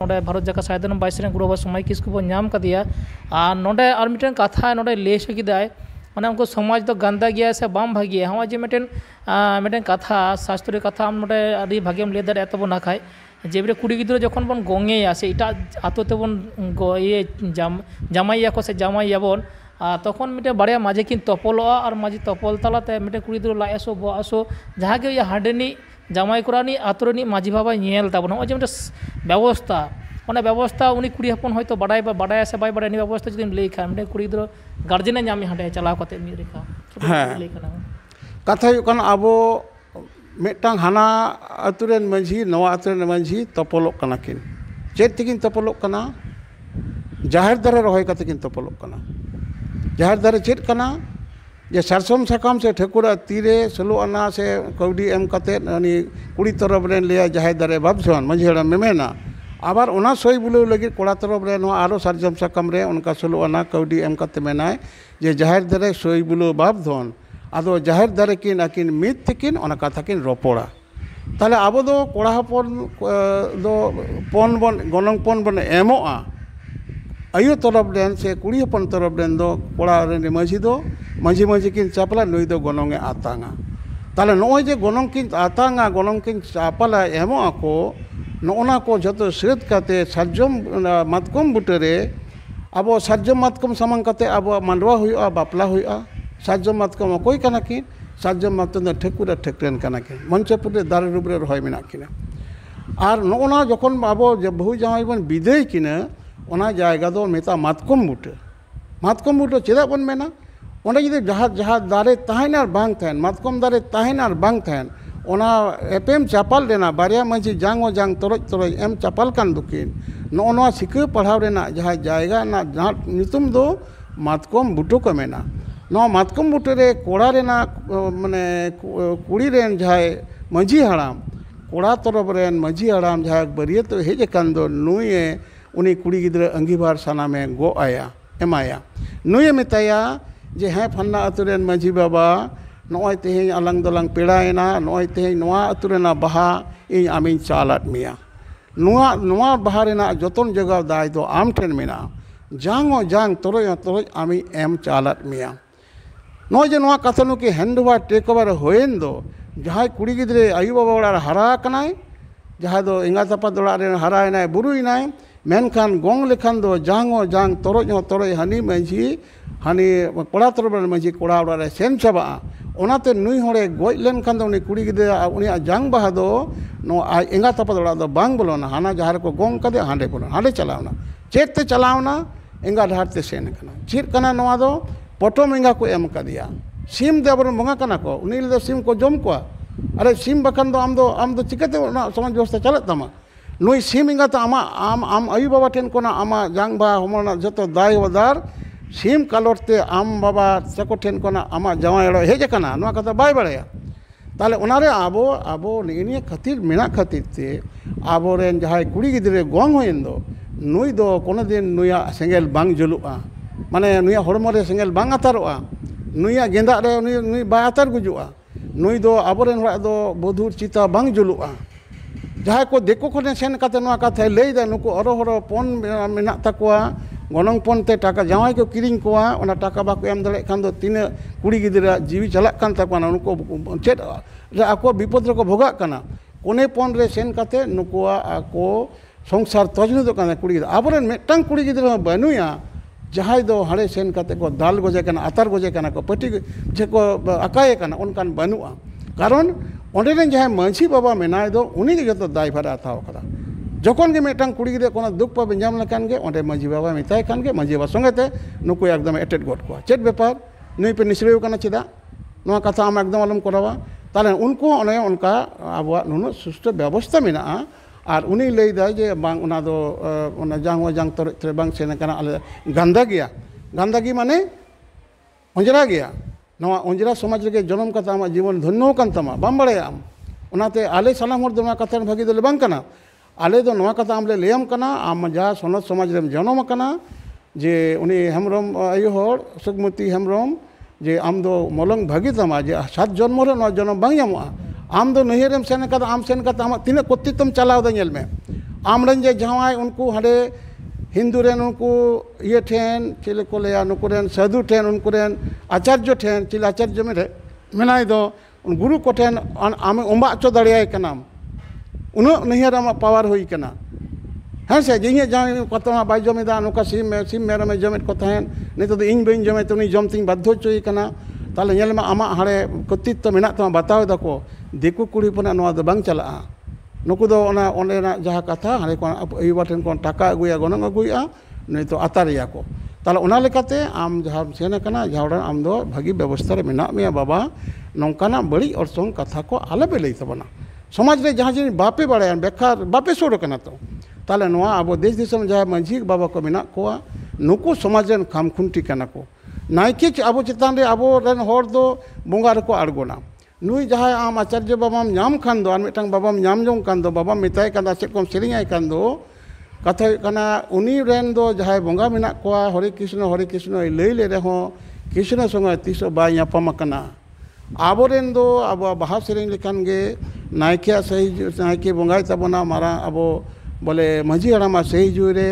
नोडे भारत जाका साहित्य बाईस गुरु बाबा समय किसकु बन नाम कदिया और नोडे और मिटन कथा नोडे ले सकिदाय माने उनको समाज तो गंदा गया से बाम भागिया हम जे मिटन कथा शास्त्रीय कथा हम नोडे अभी भाग्यम ले दारे तब ना खाए जेबरे कुड़ी गिद्रो जखन बन गोंगेया से इटा आतो तेबन ये जामाइया को से जामाइयाबन तखन मिटे बाड़िया माझे किन तपलोआ और माझी तपल तलाते मिटे कुड़ी गिद्रो लाई आसो बो आसो जहाँ के हाडेनी जामाई कोरानी आतुरनी माझी बाबा नेल ताबन हम जे मिटे व्यवस्था ओना व्यवस्था उनी कुड़ी हपन होयतो बाडाय से बाय बाडाय नि व्यवस्था जदि लई खा मिटे कुड़ी गिद्रो गार्जियन नामी हाडे चलाव कते मी रेखा लई कना कथा हुकन आबो मिटांग हाना आतुरेन मंझी नवा आतुरेन मंझी तपलोक कना किन चेत तिकिन तपलोक कना जाहिर दारे रहोय कते किन तपलोक कना जाहिर दारे चेत कना जे सरसम साकाम से ठेकुरा तीरे सलो आना से कौडी एम कते अनि कुड़ी तरफ रेन लिया जाहिर दारे बाबजन मंझी हड़ा मेमेना आबार ओना सई बुलाव लगी कोड़ा तरफ रे नो आरो सरजम साकाम रे उनका सलो आना कौडी एम कते मेनाय जे जाहिर दारे सई बुलाव बाबधन आदो जाहिर दारे किन आकिन मित तिकिन ओना कथा किन रोपड़ा ताले आबो दो कोड़ा हपन दो पन बन गनंग पन बन एमोआ आयु तरफ रेन से कुड़ी हपन तरफ रेन दो कोड़ा रेन माझी दो माझी किन चापला नुई दो गनंगे आतांगा ताले नोय जे गनंग किन आतांगा गनंग किन चापला एमोआ को नोना को जतो सेद काते साजम मातकम बुटरे आबो साजम मातकम सामांग काते आबो मांडवा हुआ बापला हुआ साजम मातकम अकोय काना किन साजम मातकम ठेकुरा ठेकरेन काना किन मंचपुरे दारे रुबरे रहोय मेना किना और नोना जखन आबो बहु जामाई बन बिदाय किना ओना जायगा दो मेता मातकम बुटे चेदा बन मेना ओंडे जुदि जहाँ दारे तहन और बांग तहन मातकम दारे तहन और बांग तहन ओना एपेम चापाल रेना बारिया मंझी जांग तोरज एम चापाल कान दुकिन नोना सिका पढ़ाव रेना जहाँ जायगा ना जहाँ नितुम दो मातकम बुटो को मेना नवा मातकम बुटे रे कोड़ा रेना माने कुड़ी रेन जहाँ मंझी हड़ाम कोड़ा तरफ रेन मंझी हड़ाम जहाँ बरिया तो हेज कान दो नुए उनी कुड़ी गिद्रा अंगीबार साना में गो आया एमाया नुए मेताया जे हैं फन्ना अतुरेन मंझी बाबा नोय तेहें अलंग दलंग पेड़ायना नोय तेहें नोआ अतुरेना बहा इन आमिन चालात मिया नोआ बहा रेना जतन जगह दाय दो आम ठेन मेना जांग तोरज आमी एम चालात मिया नोय जे नोआ कथनु के हैंडओवर टेक ओवर होयन दो जहां कुड़ी गिद्रे आयु बाबा ओड़ा हरा कनाय जहां दो एंगात आपात ओड़ा रे हरायनाय बुरुयनाय मेनखान गोंग लेखान दो जांग तोरज हानी मंझी हानी कोड़ा तरफ मंझी कोड़ा ओड़ा रे सेन चाबा ओनाते नुई होड़े गज लेनखान दो उनी कुड़ी गिद्रा उनी जांग बहा दो नो एंगात आपात ओड़ा दो बांग बोलोना हाना जहां को गोंग कदे हांडे बोलो हांडे चलावना चेत ते चलावना एंगा ढार ते सेन कना चेत कना नोआ दो पटम एंगा को एम कदिया सीम दे अबर बंगा कना को उनी ले सीम को जम को अरे सीम बखन दो आम दो चिकते समाज व्यवस्था चलत तमा नुई सीम एंगा तो आम आयु बाबा ठेन को आमा जांग बा हमना जतो दाय वदार सीम कालोरते आम बाबा सको ठेन को आमा जवायड़ो हेज कना नोआ कथा बाय बड़ाया ताले ओनारे आबो निए खातिर मेना खातिर ते आबो रेन जहाय कुड़ी गिद्रे गोंग होयन दो नुई दो कोनो दिन नुया सेंगेल बांग जुलुआ माने नुया हड़मो रे सेंगेल बांग आतारोआ नुया गेंदा रे नुई बा आतार गुजुआ नुई दो आबोरेन हड़ा दो बधुर चिता बांग जुलुआ जहां को देखो को सेन काते नोआ कथा लई दा नुको अरोहरो पन मेना तकोआ गनंग पन ते टाका जावाई को किरिंग कोआ ओना टाका बाको एम दले खान दो तीन कुड़ी गिद्रा जीवी चलाक कान तकोआ नुको चेत रे आको विपद रे को भोगाक काना कोने पन रे सेन काते नुकोआ आको संसार तजनु दो काना कुड़ी गिद्रा आबोरेन मेटांग कुड़ी गिद्रा बनुया जहां दो हाड़े सेन काते को दाल गोजे काना आतार गोजे काना को पटी जे को अकाये काना उनकान बनुआ कारण ओंडे रेन जहां मंझी बाबा मेनाय दो उनी के जतो दाय भार आथाव कदा जखन के मेटांग कुड़ी गिद्रा कोनो दुख पा बेंजाम लकान के ओंडे मंझी बाबा मेताय कान के मंझी बाबा संगेते नुको एकदम एटेड गड को चेत बेपार नुई पे निसरेउ काना चेदा नोआ कथा आम एकदम आलम करावा ताले उनको ओने उनका आबवा नुनो सुष्ट व्यवस्था मेना और उनी लई दा जे बांग उना दो उना जांग तोरे बांग सेन काना आले गांदागी माने अंजरा गया नवा अंजरा समाज रे जन्म कथा आमा जीवन धन्य कान तमा बाम बड़ाया आम उनाते आले सानाम हर दो नवा कथा भागी दो बांग काना आले दो नवा कथा आमले लेयम काना आम जा सनत समाज रे जन्म काना जे उनी हेमरम आयु हर सुगमती हेमरम जे आम दो मलंग भागी तमा जे 7 जन्म रे नवा जन्म बांग यामोआ आम दो नहिरेम सेन कदा आम सेन कदा आम तीन कोत्तितम चलाव दा नेल में आमरन जे जहां उनको हाडे हिंदू रेन उनको ये ठेन चिले को लेया नुको रेन साधु ठेन उनको रेन आचार्य ठेन चिले आचार्य में मेनाय दो गुरु को ठेन आमे उम्बा चो दाड़ियाय कनाम उन नहियर आमा पावर हुई कना हाँ से जिंगे जहाँ कतमा बाई जमेदा नुका सिम मेरम जमेद को तहन नहीं तो इन बइन जमे तो उनी जम तिंग बाध्य चोई कना ताले नेल मा आमा हाड़े कर्तृत्व मेना तमा बताव दाको दिकु कुड़ी पना नवा दो बांग चला नुकु दो ओना ओनेना जहाँ कथा हाड़े को अयुवा ठेन को टाका अगुया गोनंग अगुया नहीं तो आतारिया को ताले ओना लेकाते आम जहाँ सेन कना जहाँ आम दो भागी व्यवस्था रे मेना मिया बाबा नौकाना बड़ी अर्थों कथा को आले पे लई तबना समाज रे जहाँ जिन बापे बाड़े बेकार बापे सोड़ कना तो ताले नवा आबो देश दिसम जहाँ मांझी बाबा को मेना कोआ नुकु समाज रेन खामखुंटी कना को नायके आबो चितान रे आबो रेन होर दो बोंगा रे को आड़गोना नुई जहाँ आम आचार्य बाबाम नाम खान दो आर मिटांग बाबाम नाम जों कान दो बाबा मिताय कान चेद कोम सेरिंगाय कान दो कथा कना उनी रेन दो जहाँ बोंगा मेना कोआ हरे कृष्ण लई ले रे हो कृष्ण संगे तीसो बाय यापाम कना आबो रेन दो आबो बाहा सेरिंग लेकान गे नायके सही नायके बोंगाय तबना मारा आबो बोले माझी हड़ामा सही जुरे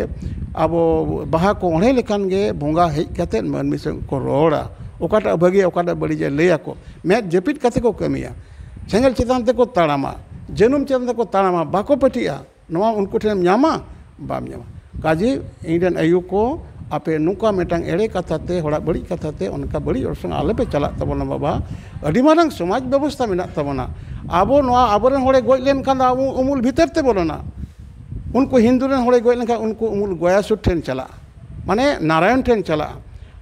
आबो बाहा को ओढ़े लेकान गे बोंगा हेज कते मानमी से को रोड़ा ओकाटा भागी ओकाटा बड़ी जे लेया को मैं जपित कते को कमिया सेंगल चितान ते को ताड़ामा जनुम चितान ते को ताड़ामा बाको पटिया नवा उनको ठेन न्यामा बाम न्यामा काजी इंडियन आयु को आपे नुका मेटांग एड़े कथाते होड़ा बड़ी कथाते उनका बड़ी और आले पे चला तबना बाबा अडी मारंग समाज व्यवस्था मेना तबना आबो नवा आबोरेन होड़े गोज लेन खान उमुल भीतर ते बोलना उनको हिंदू रेन होड़े गोज लेन उनको उमुल गोयासुर ठेन चला माने नारायण ठेन चला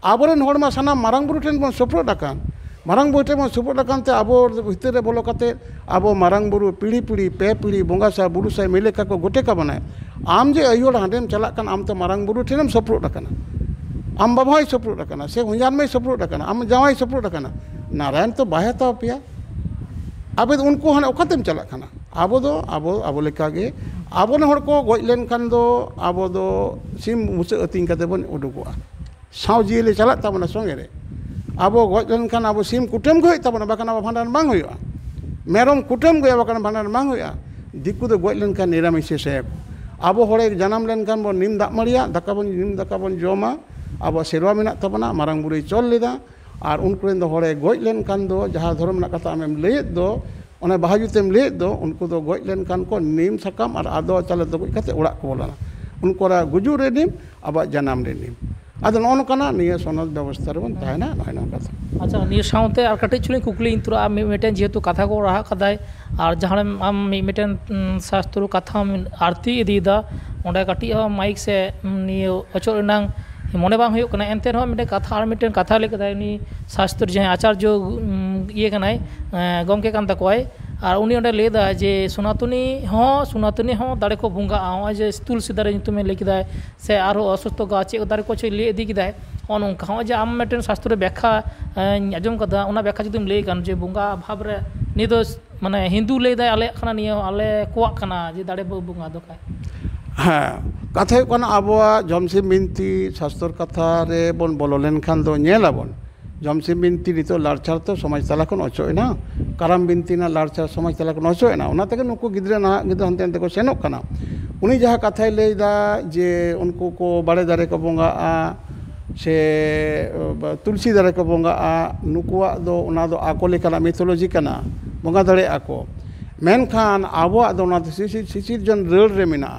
आबोरेन होड़ मा साना मारंग बुरु ठेन बन सपोर्ट आकान मारंग बुरु ठेन बन सपोर्ट आकान ते आबो भीतर रे बोलो कते आबो मारंग बुरु पीढ़ी पे पीढ़ी बोंगा सा बुरु सा मिले का को गोटे का बनाए आम जे अयोड़ हांडेम चला कान आम तो मारंग बुरु ठेनम सपोर्ट आकाना आम बाबाई सपोर्ट आकाना से हुंजान में सपोर्ट आकाना आम जावाई सपोर्ट आकाना नारायण तो बाहे ता पिया आबे उनको हाने ओकातेम चला खाना आबो दो आबो लेका गे आबो ने हड़ को गोज लेन खान दो आबो दो सिम मुसे अतिंग कते बन उडुकोआ साव जिले चला तबना संगे रे आबो गोज लेन खान आबो सिम कुटम गय तबना बाकान आबो भांडार बांग हुआ मेरम कुटम गय बाकान भांडार बांग हुआ दिकु दो गोज लेन खान निरामिष से आबो हड़े जनाम लेन खान बो निम दाग मरिया निम दाका बन जोमा आबो सेरवा मेना तबना मारंग बुरु चल लेदा और उनको दो हड़े गोज लेन खान दो जहाँ धर्म ना कथा आमेम लैद दो ओने बाहाजुतेम लैद दो उनको दो गोज लेन खान को नीम सकाम और आदो चले दो गोज कते ओड़ा को बोलाना उनको रा गुजु रे नीम आबा जनाम रे नीम आदो नोन कना निया सोनद व्यवस्था रे बन ताहेना नोना कथा अच्छा निया साउते आर कटे चुली कुकली इंतरा मिटेन जेतु कथा को रहा कदाय और जहाँ आम मिटेन शास्त्र कथा आरती इदीदा ओंडे कटी माइक से निया अचो रेनांग मने बांग हुयो कना एनते रहो मिटे कथा और मिटेन कथा लेकदाय उनी शास्त्र जहाँ आचार्य ये कनाय गमके कान तकोय और उनी ओंडे लेदा जे सनातनी हो दाड़े को बुंगा आ जे तुलसी दारे तुमे लेकिदाय से आरो असुस्थ गाचे दारे को ले इदी किदाय on onka ho je am meten शास्त्र व्याख्या आजम कदा ओना व्याख्या जुदुम लay kan je bunga bhab re ni do mane hindu lay dai ale khana niya ale koak kana je dare bunga do kai हाँ कथा कना आबोआ जमसिम बिनती शास्त्र कथा रे बन बोलो लेन खान दो नेलाबन जमसिम बिनती नितो लारचार तो समाज तला खन अचोयना कराम बिनती ना लारचार समाज तला खन अचोयना ओना तके नुको गिद्रे ना गिद्रे हनते हनते को सेनोक कना उनी जहाँ कथाय लैदा जे उनको को बाड़े दारे को बोंगा से तुलसी दारे को बोंगा नुकुआ दो ओना दो आको लेकाना मिथोलॉजी कना बोंगा दाड़े आको मेनखान आबोआ दो ओना सिसिर जन रड़ रे मेना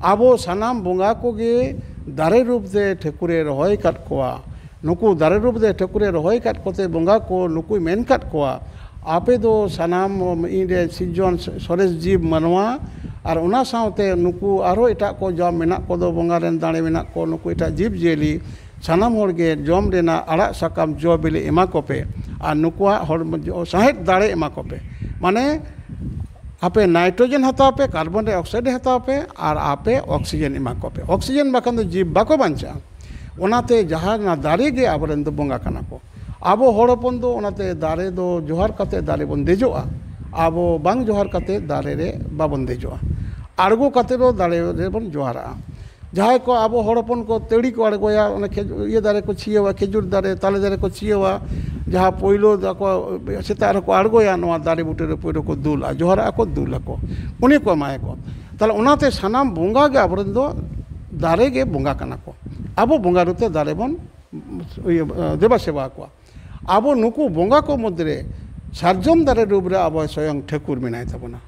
आबो सानाम बोंगा को गे दारे रूप दे ठकुरे रहोय काट कोआ नुकु दारे रूप दे ठकुरे रहोय काट कोते बोंगा को नुकु मेन काट कोआ आपे दो सानाम इने सिजन सरेस जीव मनवा और उना साउते नुकु आरो एटा को जम मेना को दो बोंगा रेन दाणे मेना को नुकु एटा जीव जेली सानाम होड़गे जम रेना आड़ा साकाम जो बिले एमा कोपे और नुकुआ होड़ साहेब दाड़े एमा कोपे माने आपे नाइट्रोजन हताव पे कार्बन डाइऑक्साइड हताव पे और आपे ऑक्सीजन एमा कोपे ऑक्सीजन बाकान दो जीव बाको बांचा ओनाते जहाँ ना दारे गे आबरेन दो बोंगा काना को आबो होड़पन दो ओनाते दारे दो जोहार कते दारे बन देजोआ आबो बांग जोहार कते दारे रे बाबन देजोआ आड़गो कते दो दारे रे बन जोहारा जहाँ को आबो होड़पन को तेड़ी को आड़गोया ये दारे को छिएवा खेजुर दारे ताले दारे को छिएवा जहाँ पोइलो को सेता को आड़गोया नवा दारे बुटे रे पोइलो को दूला जोहारा को दूला को उन्हीं को माए को ताले उनाते सानाम बोंगा गे आबरेन दो दारे गे बोंगा कना को आबो बोंगा रुते दारे बन देवा सेवा को आबो नुकु बोंगा को मध्य सारजम दारे रूप रे आबो स्वयं ठाकुर मेनाय तबना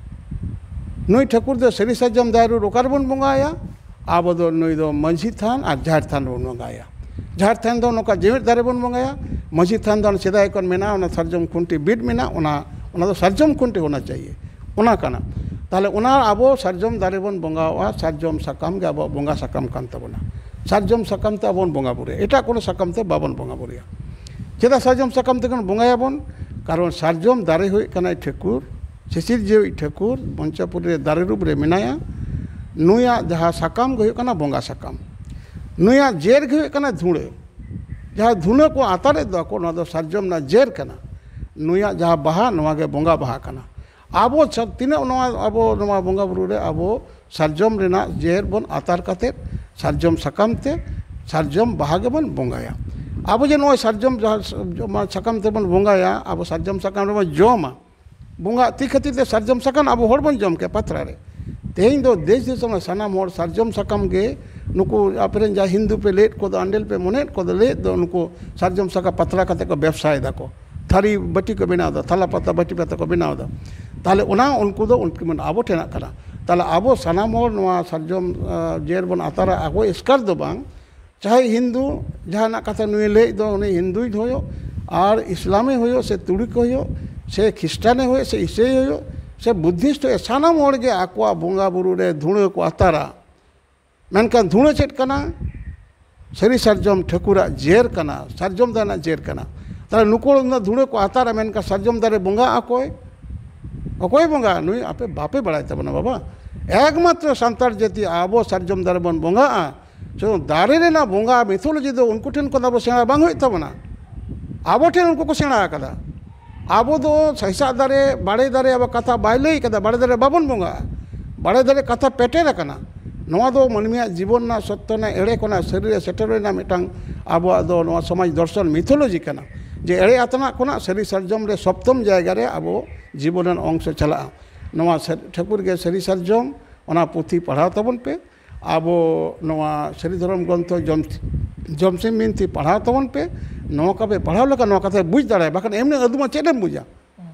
नुई ठाकुर दो सरी सारजम दारे ओकार बन बोंगाया आबो दो नुई दो मंझी थान और झाड़ थान बन बोंगाया झाड़ थान दो नोका जेवेट दारे बन बोंगाया मंझी थान दो सेदाय कोन मेना ओना सारजम खुंटी बीट मेना ओना दो सारजम खुंटी होना चाहिए ओना काना ताले ओना आबो सारजम दारे बन बोंगावा सारजम साकाम गे आबो बोंगा साकाम कान तबना सारजम साकाम ते आबो बोंगा बुरे एटा कोनो साकाम ते बाबन बोंगा बुरिया चेदा सारजम साकाम ते बोंगाया बन कारण सारजम दारे हुई कना ठाकुर शिशिर जीव ठाकुर मंचापुर रे दारे रूप रे मेनाया नुया जहाँ साकाम गे कना बोंगा साकाम नुया जेर गे कना धुणे जहाँ धुणे को आतारे दो को ना दो सारजम ना जेर कना नुया जहाँ बहा नवा गे बोंगा बहा कना आबो तीना नवा आबो नवा बोंगा बुरु रे आबो सारजम रेना जेर बन आतार काते सारजम साकाम ते सारजम बहा गे बन बोंगाया आबो जे नवा सारजम साकाम ते बन बोंगाया आबो सारजम साकाम रे जोमा बोंगा ती खातिर ते सारजम साकाम आबो हर बन जम के पत्रा रे तेहिं दो देश दिसम सानाम हर सारजम साकाम गे नुकु आपरेन जा हिंदू पे लेट को दो अंडेल पे मोनेट को दो लेट दो नुकु सारजम साका पत्रा काते को व्यवसाय दाको थारी बटी को बनाव दो थाला पत्ता बटी पत्ता को बनाव दो ताले उना उनको दो उनकी मन आबो ठेना करा ताले आबो सानाम हर नवा सारजम जेर बन आतारा आगो स्कार दो बांग चाहे हिंदू जहाँ ना कथा नुए ले दो उन्हें हिंदू ही होयो और इस्लामी होयो से तुर्क होयो से ख्रिस्टाने होयो से ईसाई होयो से बुद्धिस्ट हो सानाम हर गे आकोआ बोंगा बुरु रे धुणे को आतारा मेनकान धुणे चेट कना सरी सारजम ठाकुरा जेर कना सारजम दाना जेर कना ताले नुको धुणे को आतारा मेनका सारजम दारे बोंगा अकोय अकोय बोंगा नुई आपे बापे बड़ाय तबना बाबा एकमात्र सांतार जाति आबो सारजम दारे बन बोंगा जो दारे रे ना बोंगा मिथोलॉजी दो उनको ठेन को दाबो सेणा बांग होय तबना आबो ठेन उनको को सेणा कदा आबो दो सैसा दारे बाड़े दारे अब कथा बाय लई कदा बाड़े दारे बाबन बोंगा बाड़े दारे कथा पेटे रकना नोआ दो मनमिया जीवन ना सत्य ना एड़े कोना शरीर सेटर ना मिटांग आबो दो नोआ समाज दर्शन मिथोलॉजी कना जे एड़े आतना कोना सरी सारजम रे सप्तम जायगा रे आबो जीवन अंश चला नोआ ठाकुर गे सरी सारजम ओना पुथी पढ़ाव तबन पे आबो नोआ सरी धर्म ग्रंथ जमसिम बिनती पढ़ाव तबन पे नोआ का पे पढ़ाव लगा नोआ कथा बुझ दाड़े बाकन एमने अदुमा चेडम बुझा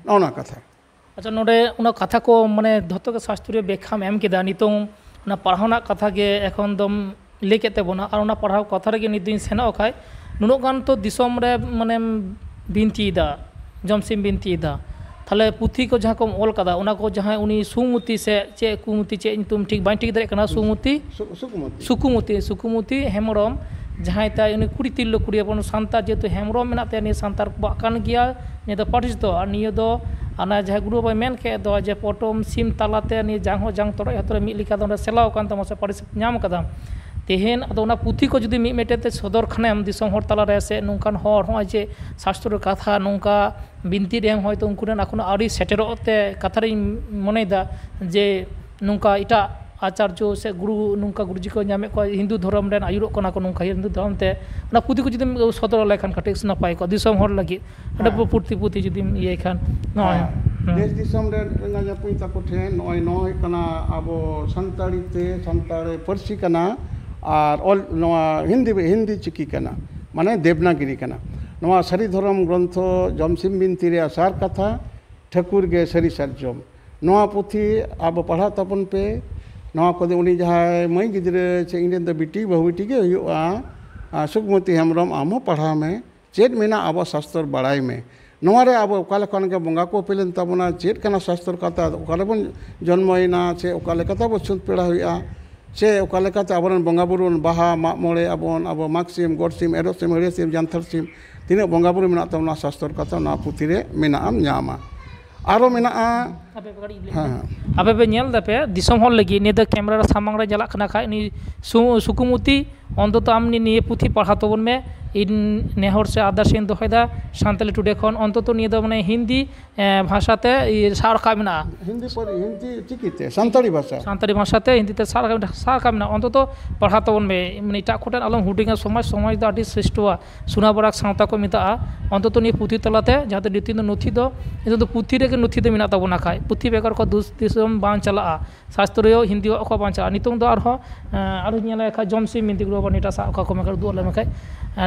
नोना कथा अच्छा नोडे उना कथा को माने धत्तो के शास्त्रीय व्याख्या एम केदा नितों उना पढ़ावना कथा गे एखन दम ले केते बना और उना पढ़ाव कथा रे निदिन सेना खाय नुनो गान तो दिसम रे माने बिनती दा जमसिम बिनती दा थाले पुथी को जहाँ को ऑल कदा उना को जहाँ उनी सुमुति से चे कुमुति चे तुम ठीक बाई ठीक दरे कना सुमुति सुकुमुति सुकुमुति हेमरम जहाँ ताई उनी कुड़ी तिल्लो कुड़ी अपन सांता जेतु हेमरम मेना ते नि सांतार बाकान गिया ने तो पढ़िस दो और नियो दो आना जहाँ गुरु बाई मेन के दो जे पटम सिम तालाते नि जहाँ जहाँ तोड़ हतरे मिल लिखा दो सेलाव कान तम से पढ़िस नाम कदा तेहन अदो उना पुथी को जुदी मिमेटेते सदर खानेम दिसम हर तला रे से नोंकान हर होय जे शास्त्र कथा नोंका बिनती रेम होयतो उनको रेन एखोनो आउरी सेटेरोते कथा रे मनेदा जे नोंका इटा आचार्य से गुरु नोंका गुरुजी को नामे को हिंदू धर्म रेन आयुरो कना को नोंका हिंदू धर्म ते उना पुथी को जुदी सदर लेखान कटेक्स नपाय को दिसम हर लगी अडे पुथी जुदी ये खान नय देश दिसम रे रंगा पुई ताको ठे नय नय कना आबो संताड़ी ते संताड़े परसी कना और ऑल नवा हिंदी चिकी कना माने देवनागिरी कना नवा सरी धर्म ग्रंथ जमसिम बिनती रे आसार कथा ठाकुर गे सरी सारजम नवा पुथी अब पढ़ा तपन पे नवा को उनी जहाँ मई गिद्रे से इंडियन द बिटी बहुबिटी के हुआ सुकमती हेमरम आमो पढ़ा में चेत मेना अब शास्त्र बड़ाई में नवा रे अब ओकाले खन के बोंगा को पेलन तबना चेत कना शास्त्र कथा ओकाले बन जन्मयना से ओकाले कथा बसुत पेड़ा हुआ से ओकालेकाते आबरन बोंगा बुरु बाहा माग मोड़े आबन अब मागसिम गड़सिम एरोसिम हरिसिम जानथरसिम तीना बोंगा बुरु मेना तबना शास्त्र कथा ना पुथी रे मेना आम न्यामा आरो मेना आपे पे नेल दापे दिसम हर लगी ने द कैमरा सामांग रे जला खना खाय नि सुकुमुति अंतत आमनि निये पुथी पढ़ा तबन में इन नेहर से आदर्श इन दोहदा सान्ताली टुडे खन अंतत निये द माने हिंदी भाषाते सार का मेना हिंदी पर हिंदी चिकिते सान्ताली भाषाते हिंदी ते सार का मेना अंतत पढ़ा तबन में माने इटा खोटन आलम हुडिंगा समाज द आदि श्रेष्ठवा सुना बराक सावता को मिता अंतत निये पुथी तलाते जहाते दितिन नथि दो पुथी रे नथि दो मेना तबना खाय puthi bekar ko disom bang chala sastroyo hindi ko bang chala nitung do arho nyala kha jomsim binti guru bonita sa ko mekar du le mekai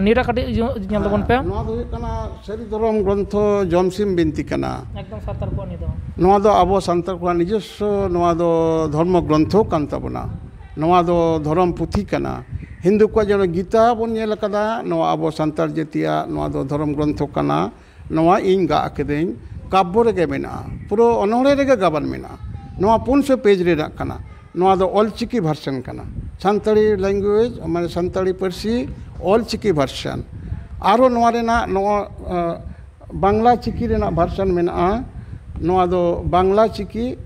nira kati nyal do bon pe noa do kana sari dhorom grontho jomsim binti kana ekdom santar ko ni do noa do abo santar ko nijস্ব noa do dharma grontho kan tabona noa do dhorom puthi kana Hindu ko jeno Gita bon nyel kada noa abo santar jetia noa do dhorom grontho kana noa ing ga akedein kabbo rege mena puro onore rege gaban mena noa 500 page re rak kana noa do olchiki version kana santali language mane santali parsi olchiki version aro noa rena noa bangla chiki rena version mena noa do bangla chiki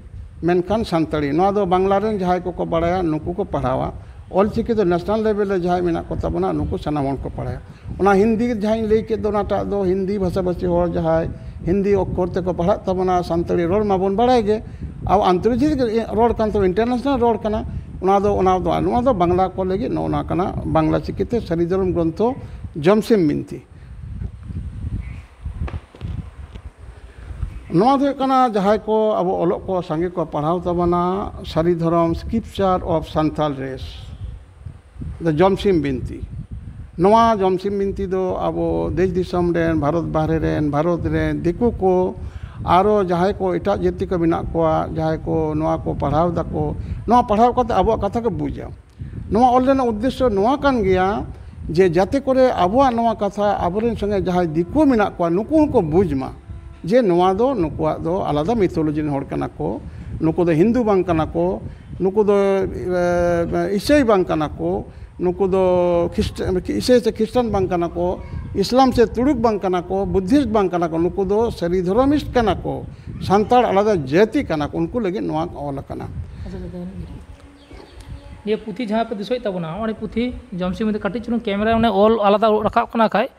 menkan santali noa do bangla ren jahai ko baraya nuku ko padhawa olchiki do national level le jahai mena ko tabona nuku sanamon ko padhaya ona hindi jahai lei ke do nata do hindi bhasha basi hor jahai hindi okkor te ko padha tabona santali rol mabon barai ge aw antarjatic rol kan to international rol kana ona do bangla ko legi no na kana bangla chikite sari dhorom grontho jomsim binti noa do kana jahai ko abo olok ko sange ko padhaw tabana sari dhorom scripture of santal race the jomsim binti noa jomsim binti do abo desh disam ren bharot bahre ren bharot ren diku ko aro jahai ko eta jati ko menak koa jahai ko noa ko padhaw dako noa padhaw kate abo katha ko buja noa ol rena uddesho noa kan geya je jate kore abo noa katha aboren sange jahai diku menak koa nuku ko bujma je noa do nukuak do alada mythology hor kana ko nuku do Hindu bang kana ko nuku do Isai bang kana ko nuku do Isai se Christian bang kana ko Islam se Turuk bang kana ko Buddhist bang kana ko nuku do sari dharomist kana ko santal alada jati kana ko unku lagi noa ol kana ये पुथी जहाँ पे दिसोई तबना और पुथी जमसी में कटी चुन camera उन्हें all आलादा रखा कना खाय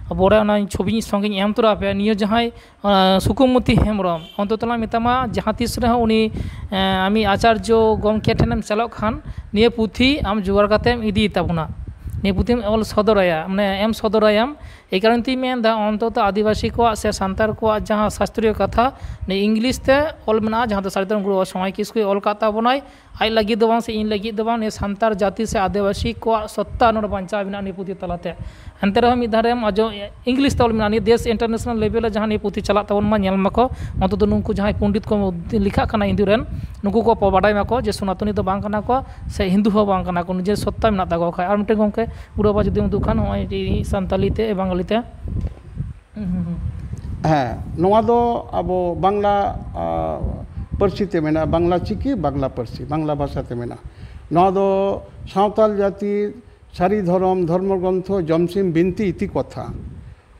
बोरा छवि संगे एम तोरा पे निया जहाँ सुकुमती हेम्रम अंततला मितामा जहाँ तीस रहे उनी आमी आचार्य गमके ठेनेम चलो खान निया पुथी आम जुगाड़ कातेम इदी तबना निया पुथी ऑल सदराया माने एम सदरायाम এই কারণেই মেনদা অন্তত আদিবাসী কো সে সান্তার কো जहाँ शास्त्रीय कथा ने इंग्लिश ते ऑल मना जहाँ तो सारिदरम गुरु समय किसको ऑल कथा बनाई आई लगी दबां से इन लगी दबां ने सान्तार जाति से आदिवासी को सत्ता नोड पंचा बिना नि पुथी तलाते अंतर हम इधर हम जो इंग्लिश तौल मिना नि देश इंटरनेशनल लेवल जहाँ नि पुथी चला तबन मा नेल मको अंतत नुंकु जहाँ पंडित को लिखा खाना हिंदू रेन नुंकु को बाडाय मको जे सनातनी तो बांग खाना को से हिंदू हो बांग खाना को जे सत्ता मिना ताको खाय आर मिटे गमके गुरुबा जदि दुकान होय सान्तालीते बांगालीते हाँ नोआ दो अबो बांग्ला पार्सी ते मेना बांग्ला चिकी बांग्ला पार्सी बांग्ला भाषा ते मेना नोआ दो सावताल जाति सारी धर्म धर्मग्रंथ जमसिम बिनती इति कथा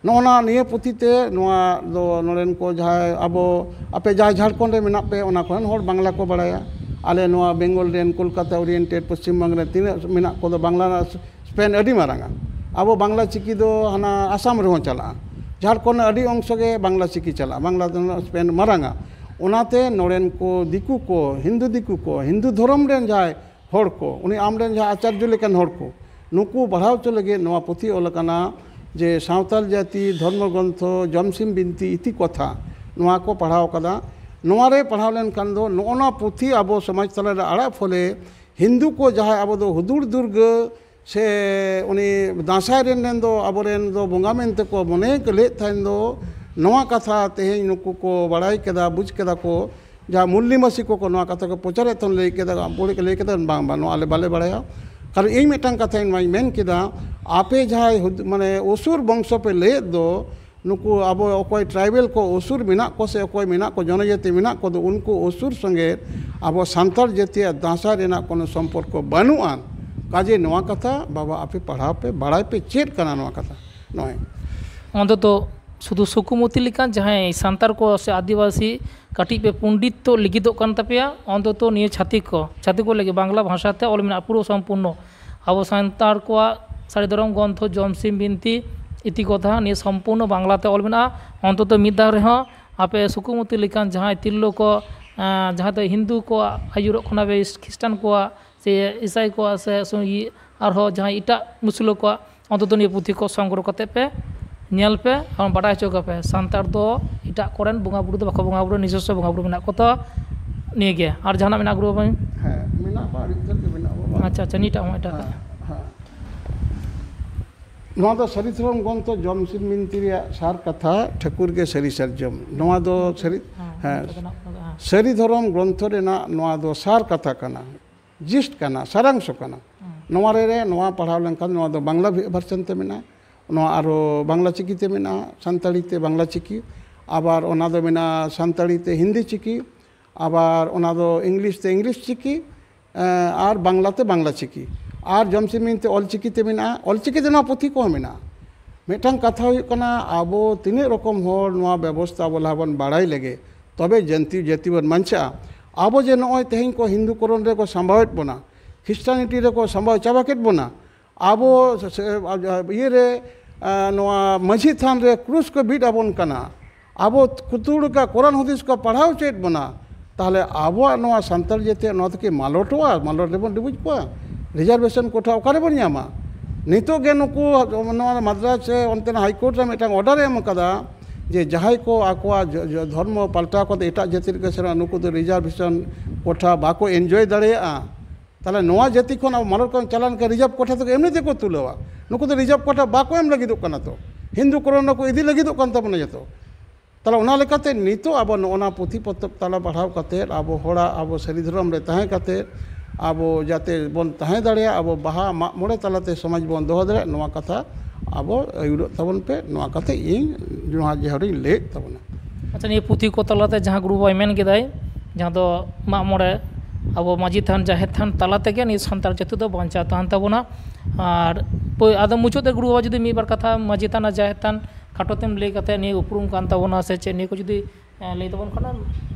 नोना निये पुथी ते नोआ दो नोरेन को जहाँ अबो आपे जहाँ झारखंड रे मेना पे ओना कोन होर बांग्ला को बड़ाया आले नोआ बेंगल रेन कोलकाता ओरिएंटेड पश्चिम बंग रे तीन मेना को दो बांग्ला स्पेन अडी मारांगा अब बांग्ला चिकी दो हाना आसाम रे चला झारखंड अडी अंश के बांग्ला चिकी चला बांग्ला स्पेन मारांगा ओनाते नोरेन को दिकू को हिंदू धर्म रेन जाय हर को उनी आम रेन जहाँ आचार्य लेकन हर को नुकू बढ़ाव चो लगे नोआ पुथी ओलकाना जे सावताल जाति धर्मग्रंथ जमसिम बिनती इति कथा नोआ को पढ़ाव कदा नोआ रे पढ़ाव लेन खान दो नोना पुथी अब समाज तला रे आड़ा फले हिंदू को जहाँ अब दो हुदुर दुर्ग से उनी दासाय रेन दो अबरेन दो बोंगा मेनते को मने के ले थाइन दो नोआ कथा तेहें नुकू को बड़ाई केदा बुझ केदा को जहाँ मुल्लिमसी को नोआ कथा को पोचारे थन ले केदा बोले के ले केदा बांग बानो आले बाले बड़ाया कारण एई मिटांग कथा इन माई मेन केदा आपे जहाँ माने असुर वंश पे ले दो नुकू अब अकोय ट्राइबल को असुर मेना को से अकोय मेना को जनजाति मेना को दो उनको असुर संगे अब सान्ताल जातिया दासा रेना कोनो संपर्क बानुआन काजे नोआ कथा बाबा आपे पढ़ा पे बड़ाई पे चेक करना नोआ कथा नोए अंतत शुद्ध सुकुमती लेकान जहाँ सान्तार को से आदिवासी कटी पे पंडित तो लिखित कान तपेया अंतत निये छातिक को लगे बांग्ला भाषाते ऑल मेना पुरो संपूर्ण अब सान्तार को सारी धर्म ग्रंथ जमसिम बिनती इति कथा निये संपूर्ण बांग्लाते ऑल मेना अंतत मिदा रह आपे सुकुमती लेकान जहाँ तिरलो को जहाँ तो हिंदू को आयुर खना ख्रिस्टान को से ईसाई को से जहाँ इटा मुसलो को अंतत निये पुथी को संग्रह करते पे nyel pe और बाडा हचो पे सान्तार दो इटा कोरेन बंगा बुरु दो बाको बंगा बुरु निजस्व बंगा बुरु मेना को तो निये गे और जहाना मेना गुरु बाबा हाँ मेना बा रितर के मेना बा अच्छा अच्छा नीटा हूँ इटा नवा दो सरी धरम ग्रंथ जमसिन बिनती रे सार कथा ठाकुर के सरी सरजम नवा दो सरी हाँ सरी धरम ग्रंथ रेना नवा दो सार कथा कना जिस्ट कना सारांश कना नवा रे नवा पढ़ाव लेनखान नवा दो बांग्ला भार्सन ते मेना नवा आरो बांग्ला चिकी ते मेना सान्ताली ते बांग्ला चिकी आबार ओना दो मेना सान्ताली ते हिंदी चिकी आबार ओना दो इंग्लिश ते इंग्लिश चिकी और बांग्ला ते बांग्ला चिकी और जमसिन बिनती ऑलचिकी ते मेना ऑलचिकी ते ना पुथी को मेना मिटन कथा हुई कना आबो तीन रकम होर नवा व्यवस्था बोला बन बाड़ाई लगे तबे जंती जाति बन मंचा आबो जे नय तेहन को हिंदू करण रे को संभावित बना ख्रिस्टानिटी रे को संभाव चाबाकेट बना आबो ये रे नवा माझी थान रे क्रूस को बीट आबन कना आबो कुतुड़ का कुरान हदीस को पढ़ाओ चेत बना ताहले आबो नवा संताल जेते नत के मालोटवा मालोट रे बन डिबुज को रिजर्वेशन कोठा ओकारे बन यामा नितो गे नुकु नवा मद्रास से ओनतेना हाईकोर्ट रे मिटन ऑर्डर एम कदा जे जहाई को आकोआ धर्म पलटा को एटा जातिर के सरा नुकु दो रिजर्वेशन कोठा बाको एन्जॉय दाड़ेया ताले नवा जाति खन अब मालोट को चलान के रिजर्व कोठा तो एमनी ते को तुलवा नुकु तो रिजर्व कोठा बाको एम लगी दो कना तो हिंदू करण को इदी लगी दो कन तबन जतो ताले ओना लेकाते नितो अब ओना पुथी पत्तक ताला पढ़ाव कते अब होड़ा अब सरी धर्म रे ताहे कते अब जाते बन ताहे दाड़ेया अब बाहा मोड़े तालाते समाज बन दोह दाड़े नवा कथा अब अयुरो तबन पे नवा कते इन नवा जेहरी ले तबन अच्छा ये पुथी को तालाते जहां गुरु बाबा मेन केदाय जहां दो मा मोड़े अब माझी थान जाहेर थान तालाते गे नि सान्ताल जाति दो बांचा ताहन ताबोना और आदम मुचोते गुरु बाबा जुदी मीबार कथा माझी थान जाहेर थान खाटोतेम लई कते नि उपरुम कान ताबोना से चे नि को जुदी लई ताबोन खाना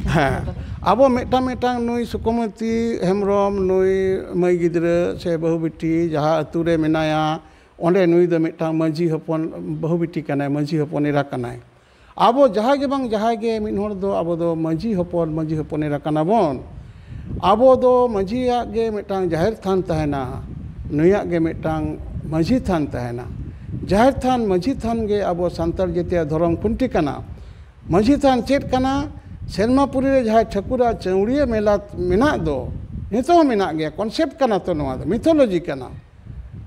हाँ अब मिटा मिटा नुई सुकुमती हेमरम नुई मई गिद्रे से बहु बिटी जहाँ अतु रे मेनाया ओंडे नुई दो मिटा माझी हपन बहु बिटी कनाय माझी हपन एरा कनाय अब जहाँ गे बांग जहाँ गे मिन होड़ दो अब दो माझी हपन एरा कना बोन अब दो माझिया गे मिटा जाहिर थान तहना नुया गे मिटा माझी थान तहना जाहिर थान माझी थान गे अब सान्ताल जातिया धर्म खुंटी कना माझी थान चेत कना सेरमापुरी रे जहाँ ठाकुरा चौड़िया मेला मेना दो नितो मेना गया कॉन्सेप्ट कना तो नवा दो मिथोलॉजी कना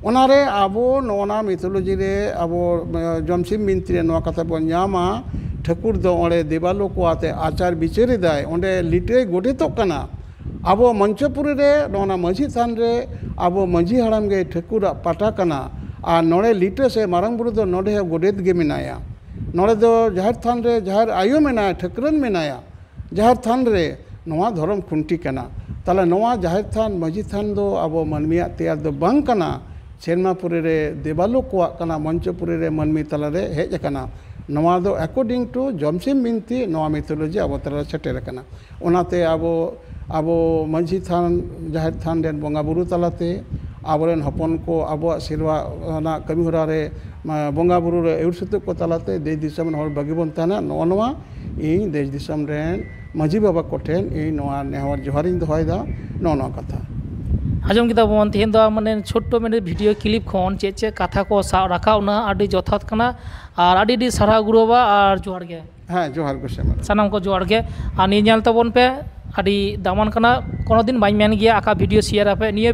ओनारे आबो नोना मिथोलॉजी रे आबो जमसिन बिनती रे नवा कथा बन न्यामा ठाकुर दो ओंडे देवालो को आते आचार बिचारी दाय ओंडे लिटे गोडेतो कना आबो मंचपुरी रे नोना माझी थान रे आबो माझी हड़ाम गे ठाकुरा पाटा कना आ नोड़े लिटे से मारंग बुरु दो नोड़े गोडेत गे मेनाया नोड़े दो जाहिर थान रे जाहिर आयो मेनाया ठाकुरन मेनाया जाहिर थान रे नवा धर्म खुंटी कना ताले नवा जाहिर थान माझी थान दो आबो मनमिया तैयार दो बांग कना सेरमापुरी रे देवालो को कना मंचपुरी रे मनमी तला रे हेज कना नवा दो अकॉर्डिंग टू जमसिन बिनती नवा मिथोलॉजी आबो तला सेटेर कना ओनाते आबो माझी थान जाहिर थान रेन बंगा बुरु तलाते आबोरेन हपन को आबो सेरवा ना कमी होरा रे बंगा बुरु रे एउर सुतु को तलाते देश दिसम हर बागीबन ताना नवा इन देश दिसम रेन माझी बाबा कोठेन इन नवा नेहर जोहारिन दोहायदा नवा कथा आजम किदा बन तेहन दो माने छोटो मेरे वीडियो क्लिप खन चे चे कथा को सा राखावना आडी जथात कना और आडी सारा गुरु बाबा और जोहार गे हाँ जोहार को सानाम को जोहार गे आ नि नेल तबन पे आडी दामान कना कोनो दिन बाई मेन गया आका वीडियो शेयर आपे निये